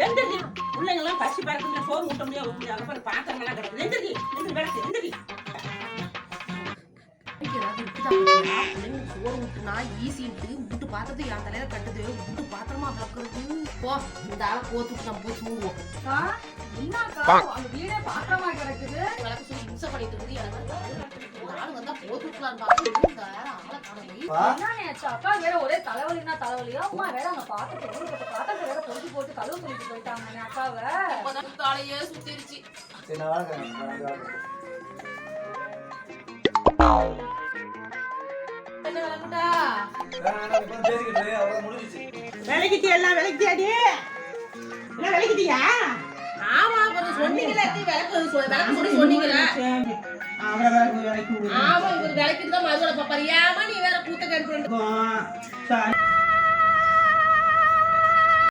எந்திரி பிள்ளைங்க எல்லாம் பசி பறக்குது சோறு ஊட்ட முடியாது அப்புறம் பாத்திரம் எல்லாம் கிடக்குது எந்திரி விளக்கு எந்திரி சோறு விட்டுனா ஈஸின்ட்டு முட்டு பாத்திரத்தை என் தலையில கட்டுது முட்டு பாத்திரமா விளக்குறது போ இந்த ஆளை கோத்துட்டு நம்ம போய் தூங்குவோம். அந்த வீடே பாத்திரமா கிடக்குது விளக்கு சொல்லி இம்சை பண்ணிட்டு இருக்குது எனக்கு ஆளு வந்தா போத்துக்கலான்னு பார்த்து இந்த ஆளை காணலை. அப்பா வேற ஒரே தலைவலினா தலைவலியா அம்மா வேற அங்க பாத்திரத்தை வேற பொறுத்து போட்டு கழுவு பண்ணிட்டு போயிட்டாங்க அக்காவை தலையே சுத்திருச்சு. விளக்கிட்டியெல்லாம் விளக்கிட்டியாடி எல்லாம் விளக்கிட்டியா? ஆமா கொஞ்சம் சொன்னீங்களே விளக்கு சொல்லி சொன்னீங்களா? ஆமா இவர் விளக்கிட்டு தான் மதுரை பாப்பாரு. ஏமா நீ வேற கூத்த கண்டு